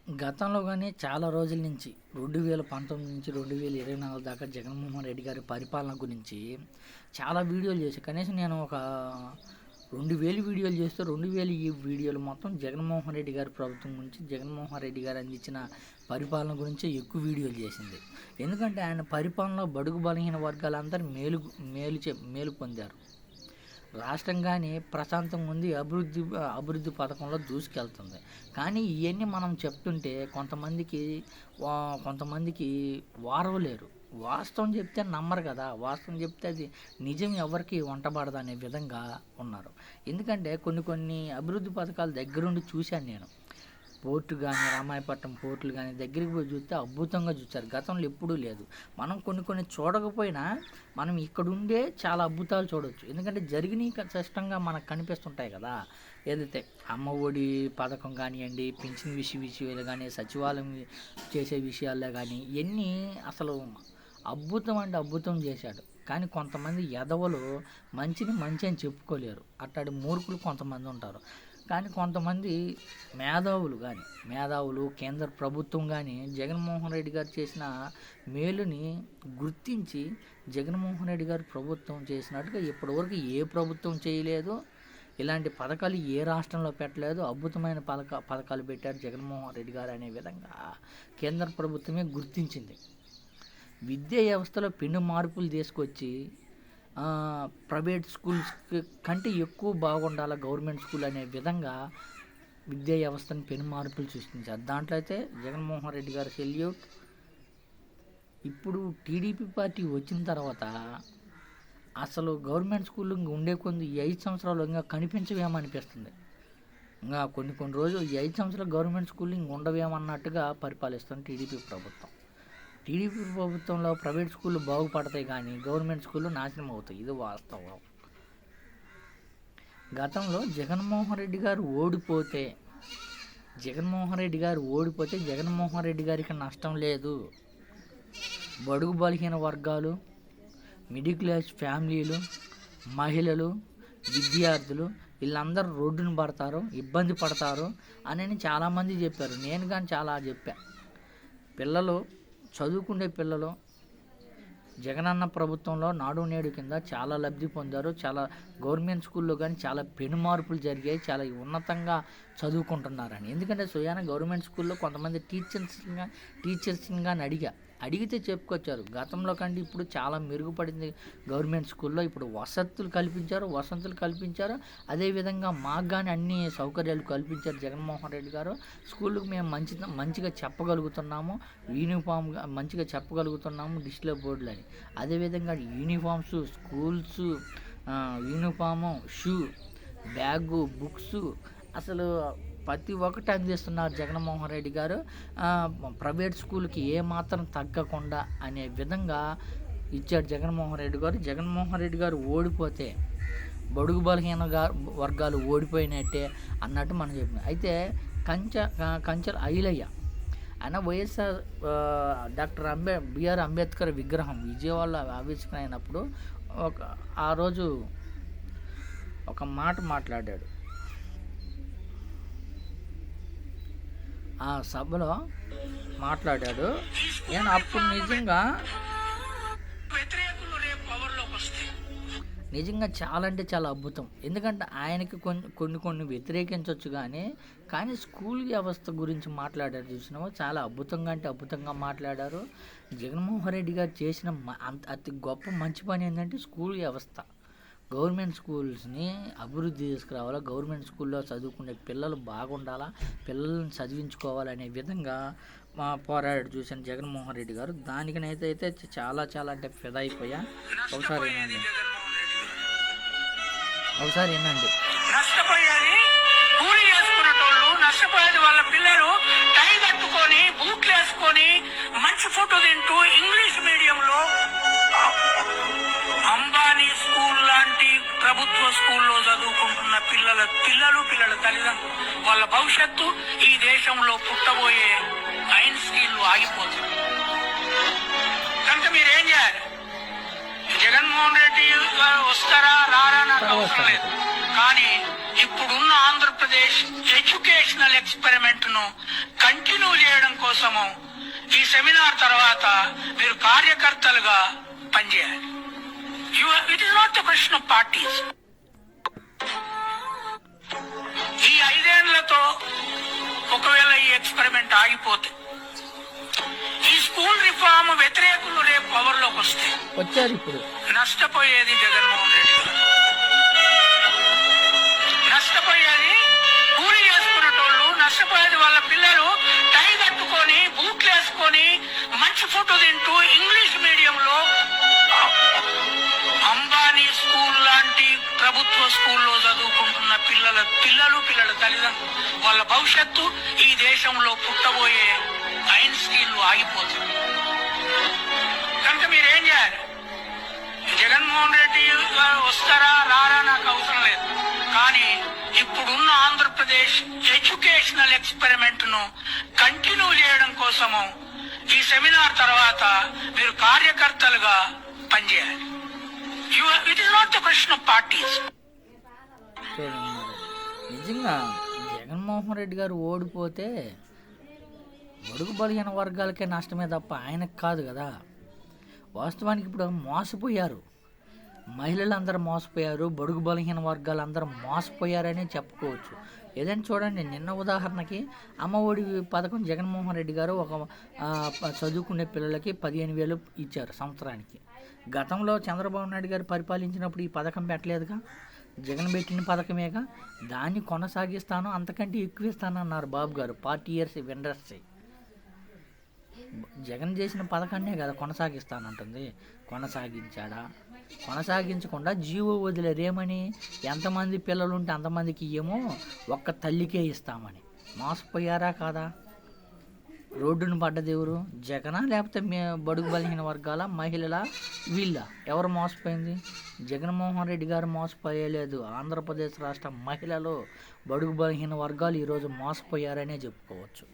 గతంలో కానీ చాలా రోజుల నుంచి 2019 నుంచి 2024 దాకా జగన్మోహన్ రెడ్డి గారి పరిపాలన గురించి చాలా వీడియోలు చేశాను. కనీసం నేను ఒక 2000 వీడియోలు చేస్తే 2000 ఈ వీడియోలు మొత్తం జగన్మోహన్ రెడ్డి గారి ప్రభుత్వం గురించి, జగన్మోహన్ రెడ్డి గారు అందించిన పరిపాలన గురించి ఎక్కువ వీడియోలు చేసింది. ఎందుకంటే ఆయన పరిపాలనలో బడుగు బలహీన వర్గాలందరూ మేలు పొందారు. రాష్ట్రం కానీ ప్రశాంతంగా ఉంది, అభివృద్ధి పథకంలో దూసుకెళ్తుంది. కానీ ఇవన్నీ మనం చెప్తుంటే కొంతమందికి వారవలేరు. వాస్తవం చెప్తే నమ్మరు కదా, వాస్తవం చెప్తే అది నిజం ఎవరికి వంటబడదు అనే విధంగా ఉన్నారు. ఎందుకంటే కొన్ని అభివృద్ధి పథకాలు దగ్గరుండి చూశాను నేను. పోర్టు కానీ, రామాయపట్నం పోర్టులు కానీ దగ్గరికి పోయి చూస్తే అద్భుతంగా చూస్తారు. గతంలో ఎప్పుడూ లేదు. మనం కొన్ని చూడకపోయినా మనం ఇక్కడుండే చాలా అద్భుతాలు చూడవచ్చు. ఎందుకంటే జరిగినవి స్పష్టంగా మనకు కనిపిస్తుంటాయి కదా. ఏదైతే అమ్మ ఒడి పథకం కానివ్వండి, పింఛన్ విషయాలు కానీ, సచివాలయం చేసే విషయాల్లో కానీ ఇవన్నీ అసలు అద్భుతం చేశాడు. కానీ కొంతమంది ఎదవలు మంచి అని చెప్పుకోలేరు. అట్లాంటి మూర్ఖులు కొంతమంది ఉంటారు. కానీ కొంతమంది మేధావులు కేంద్ర ప్రభుత్వం కానీ జగన్మోహన్ రెడ్డి గారు చేసిన మేలుని గుర్తించి జగన్మోహన్ రెడ్డి గారు ప్రభుత్వం చేసినట్టుగా ఇప్పటివరకు ఏ ప్రభుత్వం చేయలేదు. ఇలాంటి పథకాలు ఏ రాష్ట్రంలో పెట్టలేదు. అద్భుతమైన పథకాలు పెట్టారు జగన్మోహన్ రెడ్డి గారు అనే విధంగా కేంద్ర ప్రభుత్వమే గుర్తించింది. విద్యా వ్యవస్థలో పెను మార్పులు తీసుకొచ్చి ప్రైవేట్ స్కూల్స్ కంటే ఎక్కువ బాగుండాలి గవర్నమెంట్ స్కూల్ అనే విధంగా విద్యా వ్యవస్థను పెను మార్పులు సృష్టించారు. దాంట్లో అయితే జగన్మోహన్ రెడ్డి గారు సెల్యూట్. ఇప్పుడు టీడీపీ పార్టీ వచ్చిన తర్వాత అసలు గవర్నమెంట్ స్కూల్ ఉండే కొన్ని 5 సంవత్సరాలు ఇంకా కనిపించవేమనిపిస్తుంది. ఇంకా కొన్ని రోజులు 5 సంవత్సరాలు గవర్నమెంట్ స్కూల్ ఇంక ఉండవేమన్నట్టుగా పరిపాలిస్తుంది టీడీపీ ప్రభుత్వం. టీడీపీ ప్రభుత్వంలో ప్రైవేట్ స్కూళ్ళు బాగుపడతాయి కానీ గవర్నమెంట్ స్కూళ్ళు నాశనం అవుతాయి. ఇది వాస్తవం. గతంలో జగన్మోహన్ రెడ్డి గారు ఓడిపోతే జగన్మోహన్ రెడ్డి గారికి నష్టం లేదు. బడుగు బలహీన వర్గాలు, మిడిల్ క్లాస్ ఫ్యామిలీలు, మహిళలు, విద్యార్థులు వీళ్ళందరూ రోడ్డును పడతారు, ఇబ్బంది పడతారు అని చాలామంది చెప్పారు. నేను కానీ చాలా చెప్పా. చదువుకునే పిల్లలు జగనన్న ప్రభుత్వంలో నాడు నేడు కింద చాలా లబ్ధి పొందారు. చాలా గవర్నమెంట్ స్కూల్లో కానీ చాలా పెను మార్పులు జరిగాయి. చాలా ఉన్నతంగా చదువుకుంటున్నారని. ఎందుకంటే స్వయాన గవర్నమెంట్ స్కూల్లో కొంతమంది టీచర్స్ని కానీ అడిగితే చెప్పుకొచ్చారు. గతంలో కంటే ఇప్పుడు చాలా మెరుగుపడింది గవర్నమెంట్ స్కూల్లో. ఇప్పుడు వసతులు కల్పించారు. అదేవిధంగా మాకు కానీ అన్ని సౌకర్యాలు కల్పించారు జగన్మోహన్ రెడ్డి గారు. స్కూళ్ళకు మేము మంచిగా చెప్పగలుగుతున్నాము, యూనిఫామ్గా మంచిగా చెప్పగలుగుతున్నాము, డిస్ప్లే బోర్డులు అని. అదేవిధంగా uniforms, schools, uniform, shoe, bag, books అసలు ప్రతి ఒక్కటి అందిస్తున్నారు జగన్మోహన్ రెడ్డి గారు. ప్రైవేట్ స్కూల్కి ఏమాత్రం తగ్గకుండా అనే విధంగా ఇచ్చాడు జగన్మోహన్ రెడ్డి గారు ఓడిపోతే బడుగు బలహీన వర్గాలు ఓడిపోయినట్టే అన్నట్టు మనం చెప్పినాం. అయితే కంచెల ఐలయ్య ఆయన వైఎస్ఆర్ డాక్టర్ బిఆర్ అంబేద్కర్ విగ్రహం విజయవాడలో ఆవిష్కరైనప్పుడు ఆ రోజు ఒక మాట మాట్లాడాడు. ఆ సభలో మాట్లాడాడు. నేను అప్పుడు నిజంగా చాలా అంటే చాలా అద్భుతం. ఎందుకంటే ఆయనకి కొన్ని వ్యతిరేకించవచ్చు కానీ స్కూల్ వ్యవస్థ గురించి మాట్లాడారు. చూసినామో చాలా అద్భుతంగా మాట్లాడారు. జగన్మోహన్ రెడ్డి గారు చేసిన అతి గొప్ప మంచి పని ఏంటంటే స్కూల్ వ్యవస్థ. గవర్నమెంట్ స్కూల్స్ని అభివృద్ధి తీసుకురావాలా, గవర్నమెంట్ స్కూల్లో చదువుకునే పిల్లలు బాగుండాలా, పిల్లల్ని చదివించుకోవాలనే విధంగా పోరాడాడు చూశాను జగన్మోహన్ రెడ్డి గారు. దానికనైతే చాలా అంటే ఫిదా అయిపోయా. ఒకసారి ఏనండి నష్టపోయేది వాళ్ళ పిల్లలు టై కట్టుకొని బూట్లు వేసుకొని మంచి ఫోటో తింటూ ఇంగ్లీష్ మీడియంలో అంబానీ స్కూల్ లాంటి ప్రభుత్వ స్కూల్లో చదువుకుంటున్న పిల్లల తల్లిదండ్రులు వాళ్ళ భవిష్యత్తు ఈ దేశంలో పుట్టబోయే ఐన్స్టీన్లు ఆగిపోతుంది. కనుక మీరేం చేయాలి? జగన్మోహన్ రెడ్డి గారు వస్తారా రారా నాకు అవసరం లేదు. కానీ ఇప్పుడున్న ఆంధ్రప్రదేశ్ ఎడ్యుకేషన్ ఎడ్యుకేషనల్ ఎక్స్పెరిమెంట్ ను కంటిన్యూ చేయడం కోసము ఈ సెమినార్ తర్వాత మీరు కార్యకర్తలుగా పనిచేయాలి. It is not the question of parties. ఈ 5 ఏళ్లతో ఒకవేళ ఈ ఎక్స్పెరిమెంట్ ఆగిపోతే, ఈ స్కూల్ రిఫార్మ్ వ్యతిరేకులు రేపు పవర్ లోకి వస్తే వచ్చారు ఇప్పుడు నష్టపోయేది జగన్మోహన్ రెడ్డి గారు. నష్టపోయేది కూలి చేసుకునేటోళ్ళు, నష్టపోయేది వాళ్ళ పిల్లలు టై కట్టుకొని బూట్లు వేసుకొని మంచి ఫుడ్ తింటూ ఇంగ్లీష్ మీడియంలో అంబానీ స్కూల్ లాంటి ప్రభుత్వ స్కూల్లో చదువుకుంటున్న పిల్లల తల్లిదండ్రులు, వాళ్ళ భవిష్యత్తు ఈ దేశంలో పుట్టబోయే ఐన్స్టీన్లు ఆగిపోతుంది. కనుక మీరేం చేయాలి? జగన్మోహన్ రెడ్డి గారు వస్తారా రారా నాకు అవసరం లేదు, కానీ ఇప్పుడున్న ఆంధ్రప్రదేశ్ ఎడ్యుకేషనల్ ఎక్స్పెరిమెంట్ ను కంటిన్యూ చేయడం కోసము ఈ సెమినార్ తర్వాత మీరు కార్యకర్తలుగా పనిచేయాలి. It is not the question of parties. చూడండి, నిజంగా జగన్మోహన్ రెడ్డి గారు ఓడిపోతే బడుగు బలహీన వర్గాలకే నష్టమే తప్ప ఆయనకు కాదు కదా. వాస్తవానికి ఇప్పుడు మోసపోయారు, మహిళలందరూ మోసపోయారు, బడుగు బలహీన వర్గాలు అందరూ మోసపోయారని చెప్పుకోవచ్చు. ఏదైనా చూడండి, నిన్న ఉదాహరణకి అమ్మఒడి పథకం జగన్మోహన్ రెడ్డి గారు ఒక చదువుకునే పిల్లలకి 15,000 ఇచ్చారు సంవత్సరానికి. గతంలో చంద్రబాబు నాయుడు గారు పరిపాలించినప్పుడు ఈ పథకం పెట్టలేదుగా, జగన్ పెట్టిన పథకమేగా. దాన్ని కొనసాగిస్తాను, అంతకంటే ఎక్కువ ఇస్తాను అన్నారు బాబు గారు. 40 years ఇండస్ట్రీ జగన్ చేసిన పథకాన్నే కదా కొనసాగిస్తానంటుంది. కొనసాగించాడా? కొనసాగించకుండా జీవో వదిలేరేమని, ఎంతమంది పిల్లలు ఉంటే అంతమందికి ఏమో ఒక్క తల్లికే ఇస్తామని. మోసపోయారా కాదా? రోడ్డును పడ్డది ఎవరు? జగనా లేకపోతే బడుగు బలహీన వర్గాల మహిళల వీళ్ళ? ఎవరు మోసపోయింది? జగన్మోహన్ రెడ్డి గారు మోసపోయలేదు. ఆంధ్రప్రదేశ్ రాష్ట్ర మహిళలు, బడుగు బలహీన వర్గాలు ఈరోజు మోసపోయారనే చెప్పుకోవచ్చు.